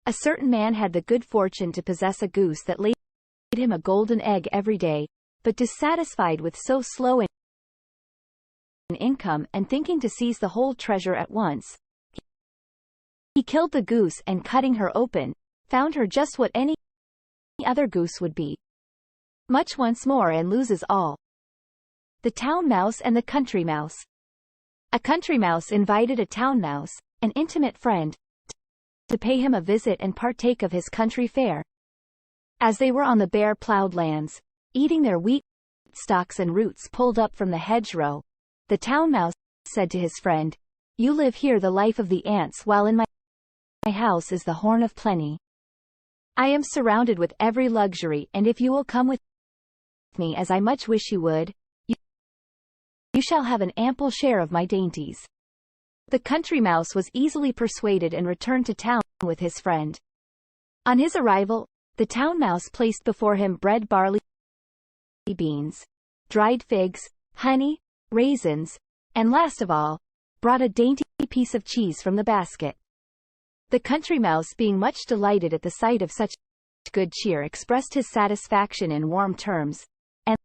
A certain man had the good fortune to possess a goose that laid him a golden egg every day, but dissatisfied with so slow an income and thinking to seize the whole treasure at once, he killed the goose and, cutting her open, found her just what any other goose would be. Much once more and loses all. The Town Mouse and the Country Mouse. A country mouse invited a town mouse, an intimate friend, to pay him a visit and partake of his country fare. As they were on the bare ploughed lands, eating their wheat stalks and roots pulled up from the hedgerow, the town mouse said to his friend, "You live here the life of the ants, while in my house is the horn of plenty. I am surrounded with every luxury, and if you will come with me, as I much wish you would, you shall have an ample share of my dainties." The country mouse was easily persuaded and returned to town with his friend. On his arrival, the town mouse placed before him bread, barley, beans, dried figs, honey, raisins, and last of all, brought a dainty piece of cheese from the basket. The country mouse, being much delighted at the sight of such good cheer, expressed his satisfaction in warm terms, and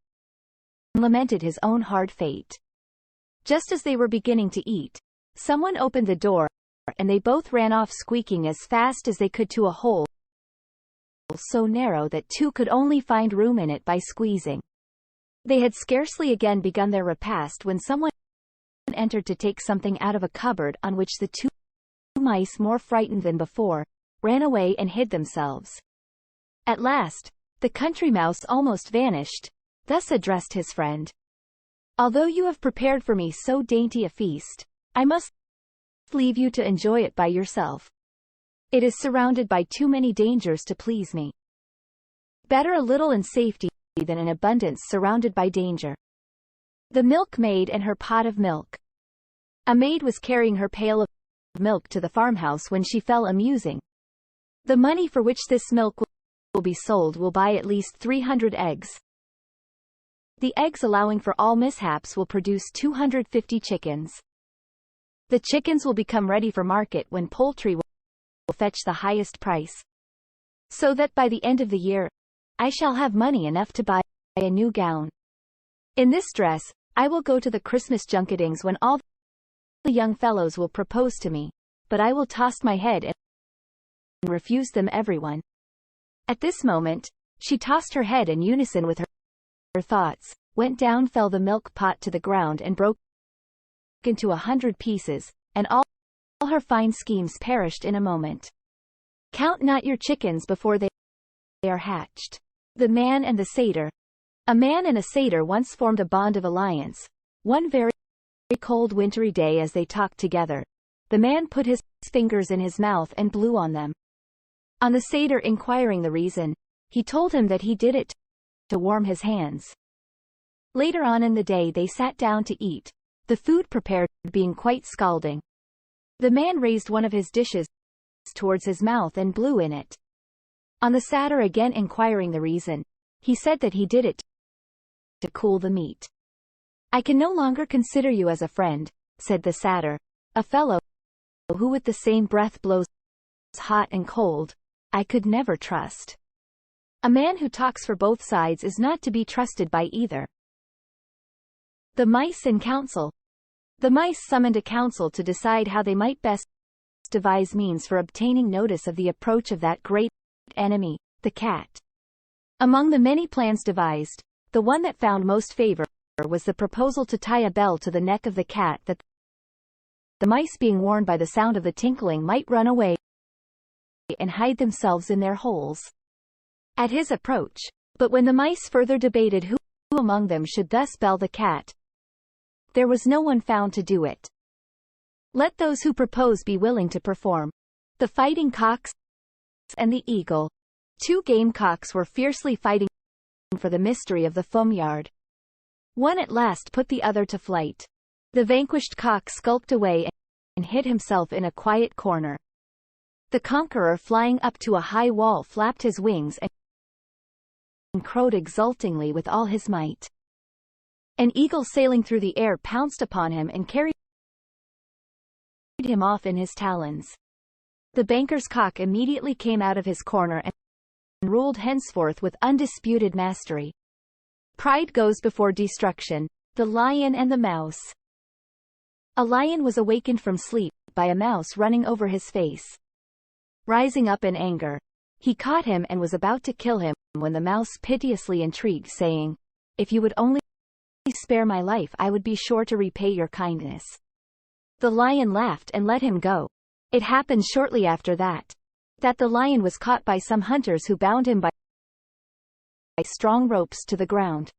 lamented his own hard fate. Just as they were beginning to eat, someone opened the door, and they both ran off squeaking as fast as they could to a hole so narrow that two could only find room in it by squeezing. They had scarcely again begun their repast when someone entered to take something out of a cupboard, on which the two mice, more frightened than before, ran away and hid themselves. At last, the country mouse almost vanished, thus addressed his friend: "Although you have prepared for me so dainty a feast, I must leave you to enjoy it by yourself. It is surrounded by too many dangers to please me. Better a little in safety than in abundance surrounded by danger." The milkmaid and her pot of milk. A maid was carrying her pail of milk to the farmhouse when she fell a-musing. "The money for which this milk will be sold will buy at least 300 eggs. The eggs, allowing for all mishaps, will produce 250 chickens. The chickens will become ready for market when poultry will fetch the highest price. So that by the end of the year, I shall have money enough to buy a new gown. In this dress, I will go to the Christmas junketings, when all the young fellows will propose to me, but I will toss my head and refuse them everyone." At this moment, she tossed her head in unison with her thoughts. Went down fell the milk pot to the ground and broke into 100 pieces, and all her fine schemes perished in a moment. Count not your chickens before they are hatched. The Man and the Satyr. A man and a satyr once formed a bond of alliance. One very cold wintry day, as they talked together, the man put his fingers in his mouth and blew on them. On the satyr inquiring the reason, he told him that he did it to warm his hands. Later on in the day they sat down to eat, the food prepared being quite scalding. The man raised one of his dishes towards his mouth and blew in it. On the satyr again inquiring the reason, he said that he did it to cool the meat. "I can no longer consider you as a friend," said the satyr. "A fellow who with the same breath blows hot and cold, I could never trust. A man who talks for both sides is not to be trusted by either." The Mice in Council. The mice summoned a council to decide how they might best devise means for obtaining notice of the approach of that great enemy, the cat. Among the many plans devised, the one that found most favor was the proposal to tie a bell to the neck of the cat, that the mice, being warned by the sound of the tinkling, might run away and hide themselves in their holes at his approach. But when the mice further debated who among them should thus bell the cat, there was no one found to do it. Let those who propose be willing to perform. The Fighting Cocks and the Eagle. Two gamecocks were fiercely fighting for the mystery of the farmyard. One at last put the other to flight. The vanquished cock skulked away and hid himself in a quiet corner. The conqueror, flying up to a high wall, flapped his wings and crowed exultingly with all his might. An eagle sailing through the air pounced upon him and carried him off in his talons. The banker's cock immediately came out of his corner and ruled henceforth with undisputed mastery. Pride goes before destruction. The Lion and the Mouse. A lion was awakened from sleep by a mouse running over his face. Rising up in anger, he caught him and was about to kill him when the mouse piteously entreated, saying, "If you would only spare my life, I would be sure to repay your kindness." The lion laughed and let him go. It happened shortly after that the lion was caught by some hunters who bound him by strong ropes to the ground.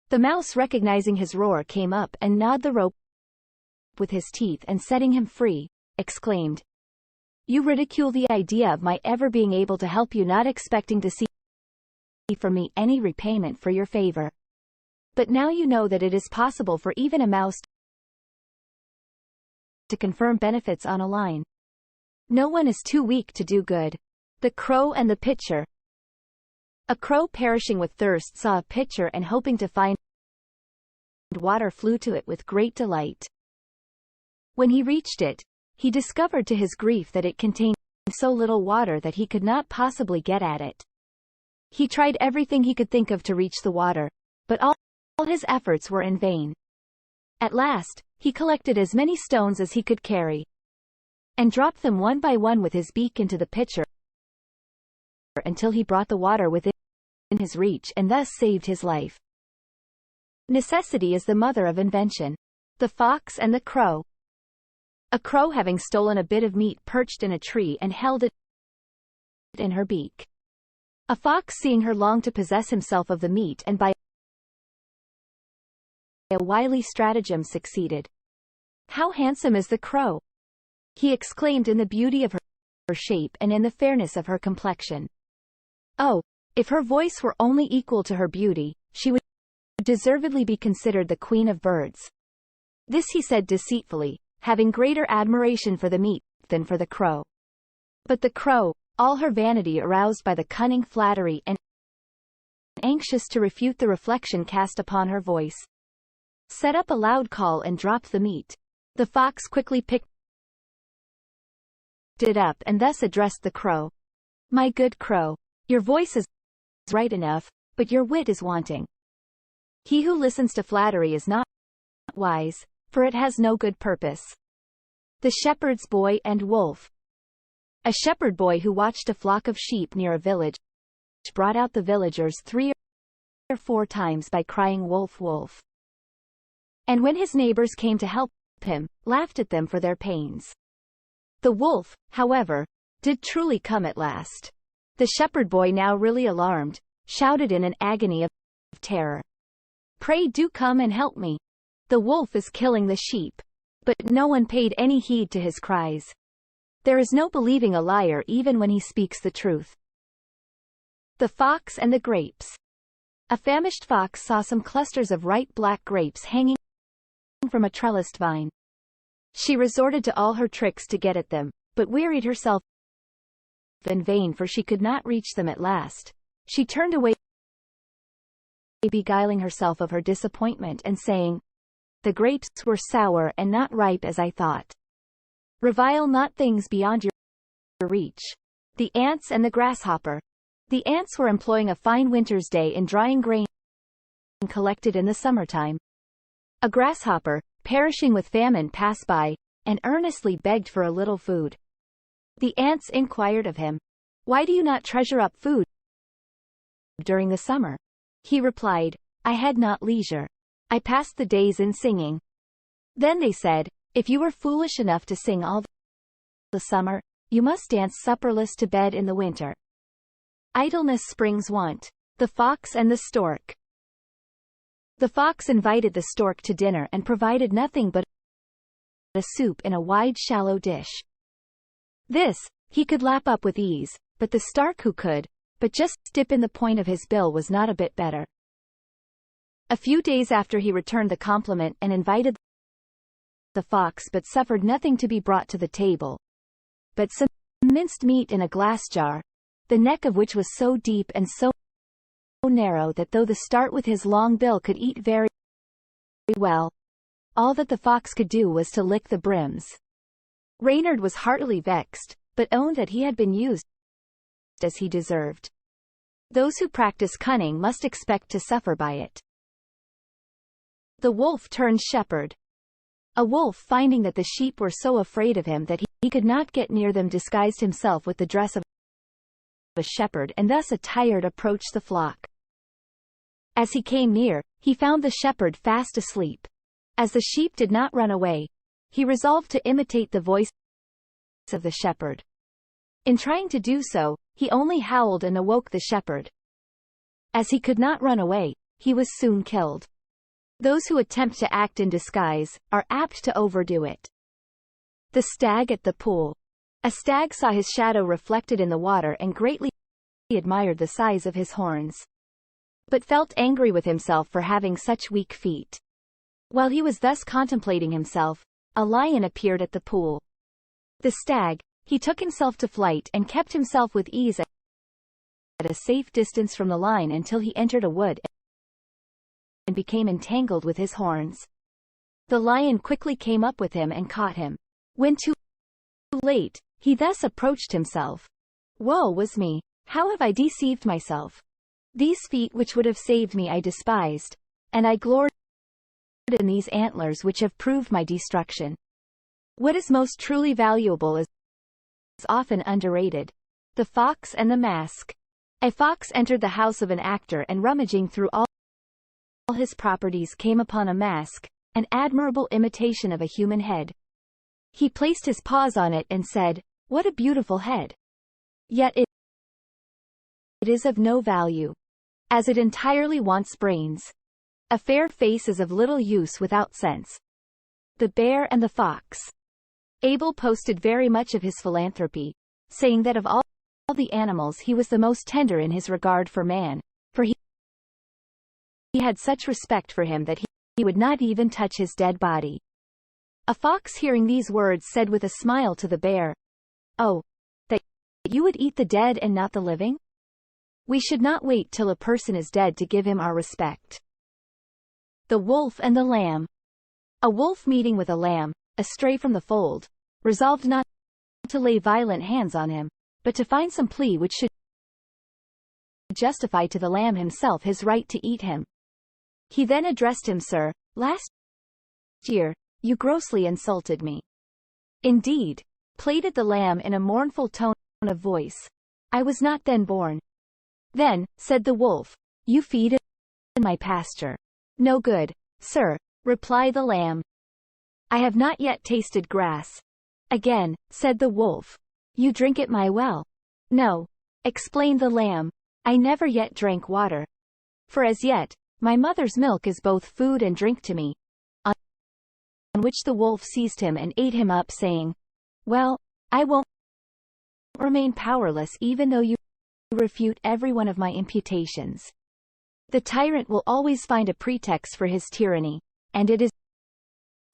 The mouse, recognizing his roar, came up and gnawed the rope with his teeth, and setting him free, exclaimed, "You ridicule the idea of my ever being able to help you, not expecting to see from me any repayment for your favor. But now you know that it is possible for even a mouse to confirm benefits on a line. No one is too weak to do good." The Crow and the Pitcher. A crow perishing with thirst saw a pitcher and, hoping to find water, flew to it with great delight. When he reached it, he discovered to his grief that it contained so little water that he could not possibly get at it. He tried everything he could think of to reach the water, but all his efforts were in vain. At last, he collected as many stones as he could carry, and dropped them one by one with his beak into the pitcher until he brought the water within his reach, and thus saved his life. Necessity is the mother of invention. The Fox and the Crow. A crow, having stolen a bit of meat, perched in a tree and held it in her beak. A fox, seeing her, longed to possess himself of the meat, and by a wily stratagem succeeded. "How handsome is the crow!" he exclaimed, in the beauty of her shape and in the fairness of her complexion. Oh, if her voice were only equal to her beauty, she would deservedly be considered the queen of birds. This he said deceitfully, having greater admiration for the meat than for the crow. But the crow, all her vanity aroused by the cunning flattery and anxious to refute the reflection cast upon her voice, set up a loud call and dropped the meat. The fox quickly picked it up and thus addressed the crow. "My good crow, your voice is right enough, but your wit is wanting. He who listens to flattery is not wise, for it has no good purpose." The Shepherd's Boy and Wolf. A shepherd boy who watched a flock of sheep near a village brought out the villagers 3 or 4 times by crying, "Wolf, wolf," and when his neighbors came to help him, laughed at them for their pains. The wolf, however, did truly come at last. The shepherd boy, now really alarmed, shouted in an agony of terror, "Pray do come and help me. The wolf is killing the sheep." But no one paid any heed to his cries. There is no believing a liar even when he speaks the truth. The Fox and the Grapes. A famished fox saw some clusters of ripe black grapes hanging from a trellised vine. She resorted to all her tricks to get at them, but wearied herself in vain, for she could not reach them at last. She turned away, beguiling herself of her disappointment and saying, "The grapes were sour and not ripe as I thought." Revile not things beyond your reach. The Ants and the Grasshopper. The ants were employing a fine winter's day in drying grain collected in the summertime. A grasshopper, perishing with famine, passed by, and earnestly begged for a little food. The ants inquired of him, "Why do you not treasure up food during the summer?" He replied, "I had not leisure. I passed the days in singing." Then they said, "If you were foolish enough to sing all the summer, you must dance supperless to bed in the winter." Idleness springs want. The Fox and the Stork. The fox invited the stork to dinner and provided nothing but a soup in a wide shallow dish. This he could lap up with ease, but the stork, who could but just dip in the point of his bill, was not a bit better. A few days after, he returned the compliment and invited the fox, but suffered nothing to be brought to the table but some minced meat in a glass jar, the neck of which was so deep and so narrow that though the start with his long bill could eat very well, all that the fox could do was to lick the brims. Reynard was heartily vexed, but owned that he had been used as he deserved. Those who practice cunning must expect to suffer by it. The wolf turned shepherd. A wolf, finding that the sheep were so afraid of him that he could not get near them, disguised himself with the dress of a shepherd, and thus attired approached the flock. As he came near, he found the shepherd fast asleep. As the sheep did not run away, he resolved to imitate the voice of the shepherd. In trying to do so, he only howled and awoke the shepherd. As he could not run away, he was soon killed. Those who attempt to act in disguise are apt to overdo it. The stag at the pool. A stag saw his shadow reflected in the water and greatly admired the size of his horns, but felt angry with himself for having such weak feet. While he was thus contemplating himself, a lion appeared at the pool. The stag, he took himself to flight and kept himself with ease at a safe distance from the lion until he entered a wood and became entangled with his horns. The lion quickly came up with him and caught him. When too late, he thus approached himself. Woe was me! How have I deceived myself? These feet which would have saved me I despised, and I gloried in these antlers which have proved my destruction. What is most truly valuable is often underrated. The fox and the mask. A fox entered the house of an actor and, rummaging through all his properties, came upon a mask, an admirable imitation of a human head. He placed his paws on it and said, "What a beautiful head! Yet it is of no value, as it entirely wants brains. A fair face is of little use without sense." The bear and the fox. Abel posted very much of his philanthropy, saying that of all the animals he was the most tender in his regard for man, for he had such respect for him that he would not even touch his dead body. A fox, hearing these words, said with a smile to the bear, "Oh, that you would eat the dead and not the living? We should not wait till a person is dead to give him our respect." The wolf and the lamb. A wolf, meeting with a lamb, astray from the fold, resolved not to lay violent hands on him, but to find some plea which should justify to the lamb himself his right to eat him. He then addressed him, "Sir, last year, you grossly insulted me." "Indeed," pleaded the lamb in a mournful tone of voice, "I was not then born." "Then," said the wolf, "you feed in my pasture." "No good, sir," replied the lamb. "I have not yet tasted grass." "Again," said the wolf, "you drink at my well." "No," explained the lamb, "I never yet drank water. For as yet, my mother's milk is both food and drink to me." On which the wolf seized him and ate him up, saying, "Well, I won't remain powerless even though you refute every one of my imputations. The tyrant will always find a pretext for his tyranny, and it is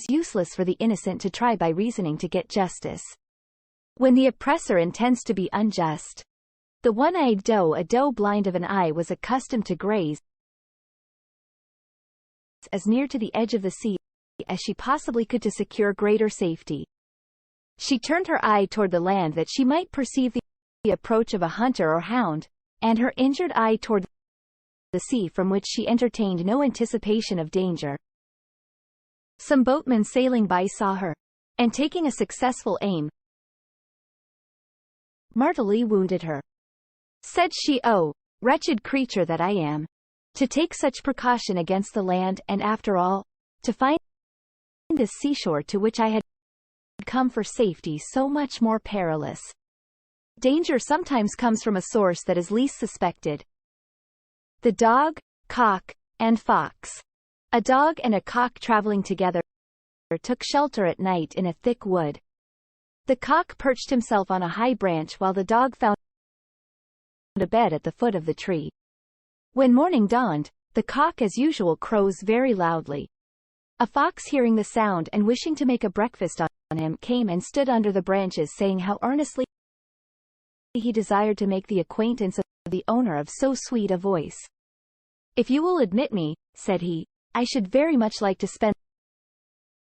useless for the innocent to try by reasoning to get justice. When the oppressor intends to be unjust, the one-eyed doe, a doe blind of an eye, was accustomed to graze as near to the edge of the sea as she possibly could to secure greater safety. She turned her eye toward the land that she might perceive the approach of a hunter or hound, and her injured eye toward the sea, from which she entertained no anticipation of danger. Some boatmen sailing by saw her, and taking a successful aim, mortally wounded her. Said she, "Oh, wretched creature that I am, to take such precaution against the land, and after all, to find this seashore to which I had come for safety so much more perilous." Danger sometimes comes from a source that is least suspected. The dog, cock, and fox. A dog and a cock, traveling together, took shelter at night in a thick wood. The cock perched himself on a high branch while the dog found a bed at the foot of the tree. When morning dawned, the cock as usual crows very loudly. A fox, hearing the sound and wishing to make a breakfast on him, came and stood under the branches, saying how earnestly he desired to make the acquaintance of the owner of so sweet a voice. "If you will admit me," said he, "I should very much like to spend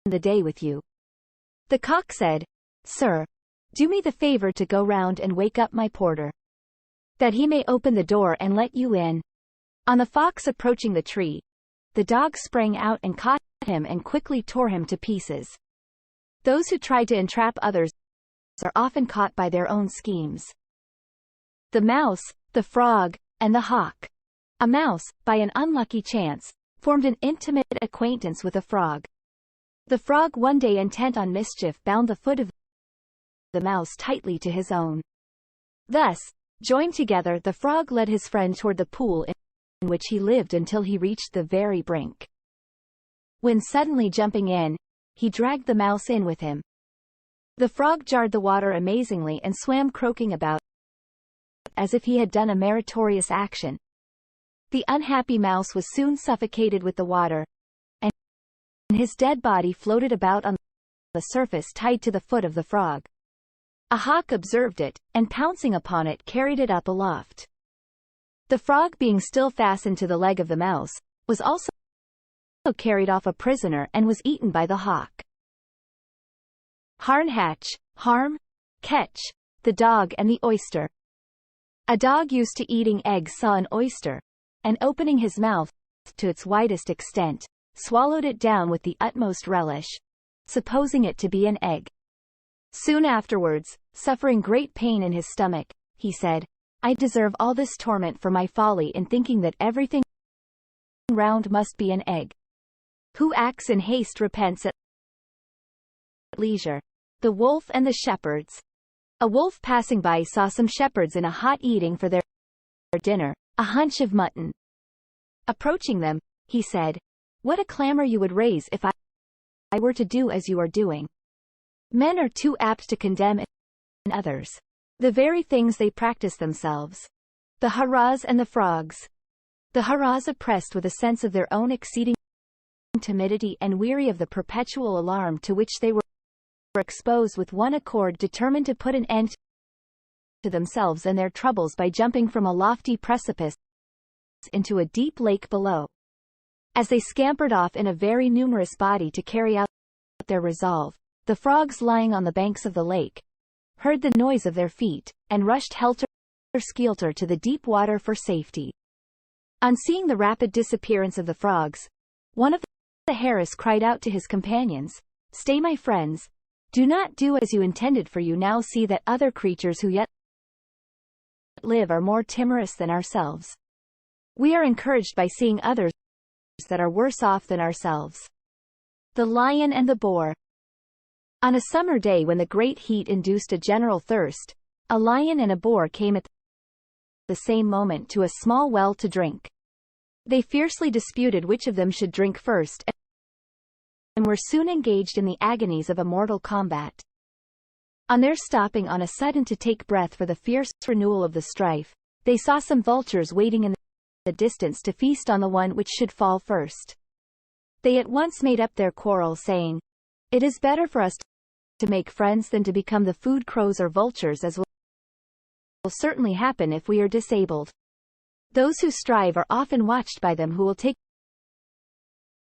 the day with you." The cock said, "Sir, Do me the favor to go round and wake up my porter, that he may open the door and let you in. On the fox approaching the tree, the dog sprang out and caught him and quickly tore him to pieces. Those who try to entrap others are often caught by their own schemes. The mouse, the frog, and the hawk. A mouse, by an unlucky chance, formed an intimate acquaintance with a frog. The frog, one day intent on mischief, bound the foot of the mouse tightly to his own. Thus, joined together, the frog led his friend toward the pool in which he lived until he reached the very brink, when suddenly jumping in, he dragged the mouse in with him. The frog jarred the water amazingly and swam croaking about, as if he had done a meritorious action. The unhappy mouse was soon suffocated with the water, and his dead body floated about on the surface tied to the foot of the frog. A hawk observed it, and pouncing upon it carried it up aloft. The frog, being still fastened to the leg of the mouse, was also carried off a prisoner and was eaten by the hawk. Harn hatch, harm, catch, the dog and the oyster. A dog used to eating eggs saw an oyster, and opening his mouth to its widest extent, swallowed it down with the utmost relish, supposing it to be an egg. Soon afterwards, suffering great pain in his stomach, he said, I deserve all this torment for my folly in thinking that everything round must be an egg. Who acts in haste repents at leisure. The wolf and the shepherds. A wolf passing by saw some shepherds in a hut eating for their dinner a hunch of mutton. Approaching them, he said, What a clamor you would raise if I were to do as you are doing. Men are too apt to condemn in others the very things they practice themselves. The hurrahs and the frogs. The hurrahs, oppressed with a sense of their own exceeding timidity and weary of the perpetual alarm to which they were exposed, with one accord determined to put an end to themselves and their troubles by jumping from a lofty precipice into a deep lake below. As they scampered off in a very numerous body to carry out their resolve, the frogs, lying on the banks of the lake, heard the noise of their feet, and rushed helter-skelter to the deep water for safety. On seeing the rapid disappearance of the frogs, one of the hares cried out to his companions, Stay, my friends, do not do as you intended, for you now see that other creatures who yet live are more timorous than ourselves. We are encouraged by seeing others that are worse off than ourselves. The lion and the boar. On a summer day when the great heat induced a general thirst, a lion and a boar came at the same moment to a small well to drink. They fiercely disputed which of them should drink first, and were soon engaged in the agonies of a mortal combat. On their stopping on a sudden to take breath for the fierce renewal of the strife, they saw some vultures waiting in the distance to feast on the one which should fall first. They at once made up their quarrel, saying, It is better for us to make friends than to become the food crows or vultures, as will certainly happen if we are disabled. Those who strive are often watched by them who will take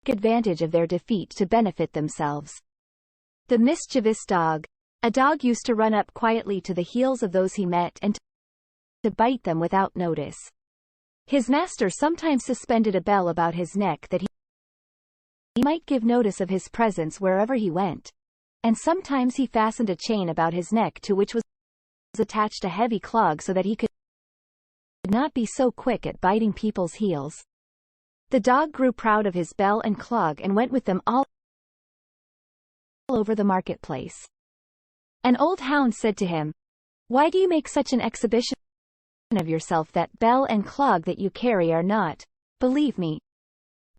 advantage of their defeat to benefit themselves. The mischievous dog. A dog used to run up quietly to the heels of those he met and to bite them without notice. His master sometimes suspended a bell about his neck that he might give notice of his presence wherever he went, and sometimes he fastened a chain about his neck to which was attached a heavy clog so that he could not be so quick at biting people's heels. The dog grew proud of his bell and clog and went with them all over the marketplace. An old hound said to him, Why do you make such an exhibition of yourself? That bell and clog that you carry are not, believe me,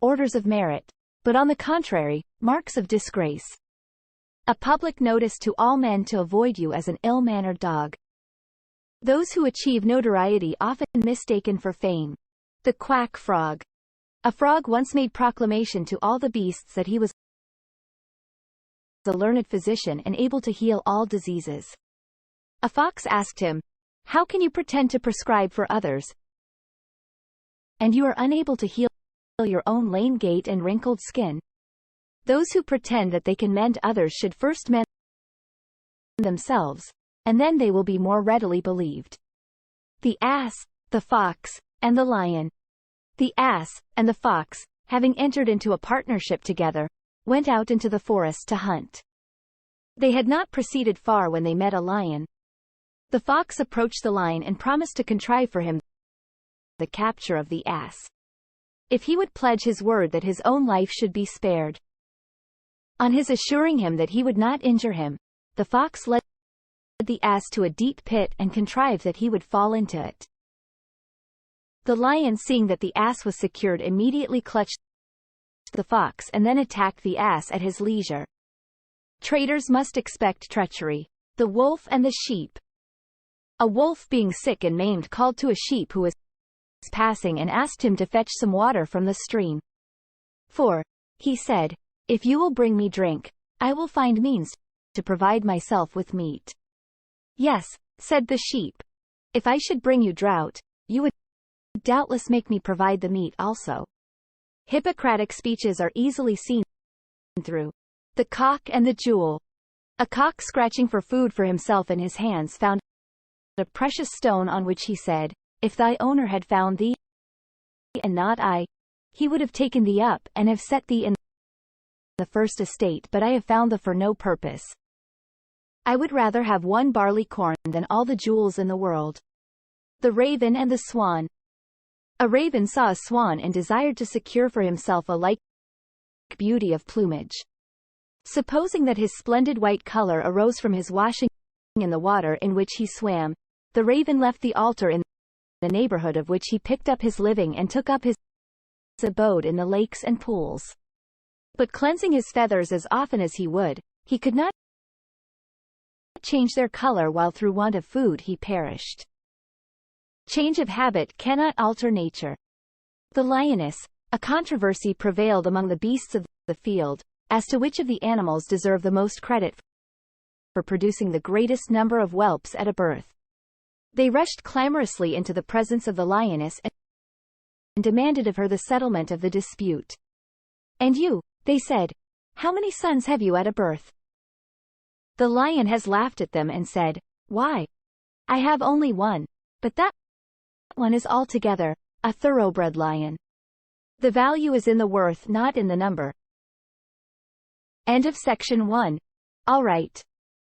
orders of merit, but on the contrary, marks of disgrace. A public notice to all men to avoid you as an ill-mannered dog. Those who achieve notoriety often mistaken for fame. The quack frog. A frog once made proclamation to all the beasts that he was a learned physician and able to heal all diseases. A fox asked him, How can you pretend to prescribe for others, and you are unable to heal your own lame gait and wrinkled skin? Those who pretend that they can mend others should first mend themselves, and then they will be more readily believed. The ass, the fox, and the lion. The ass, and the fox, having entered into a partnership together, went out into the forest to hunt. They had not proceeded far when they met a lion. The fox approached the lion and promised to contrive for him the capture of the ass, if he would pledge his word that his own life should be spared. On his assuring him that he would not injure him, the fox led the ass to a deep pit and contrived that he would fall into it. The lion, seeing that the ass was secured, immediately clutched the fox and then attacked the ass at his leisure. Traitors must expect treachery. The wolf and the sheep. A wolf, being sick and maimed, called to a sheep who was passing and asked him to fetch some water from the stream. "For," he said, "if you will bring me drink, I will find means to provide myself with meat." "Yes," said the sheep. "If I should bring you draught, you would doubtless make me provide the meat also." Hippocratic speeches are easily seen through. The cock and the jewel. A cock, scratching for food for himself in his hands, found a precious stone, on which he said, "If thy owner had found thee, and not I, he would have taken thee up, and have set thee in the first estate, but I have found thee for no purpose. I would rather have one barley corn than all the jewels in the world." The raven and the swan. A raven saw a swan and desired to secure for himself a like beauty of plumage. Supposing that his splendid white color arose from his washing in the water in which he swam, the raven left the altar in the neighborhood of which he picked up his living and took up his abode in the lakes and pools. But cleansing his feathers as often as he would, he could not change their color, while through want of food he perished. Change of habit cannot alter nature. The lioness. A controversy prevailed among the beasts of the field, as to which of the animals deserve the most credit for producing the greatest number of whelps at a birth. They rushed clamorously into the presence of the lioness and demanded of her the settlement of the dispute. "And you," they said, "how many sons have you at a birth?" The lion has laughed at them and said, "Why? I have only one, but that one is altogether a thoroughbred lion. The value is in the worth, not in the number." End of section 1. All right.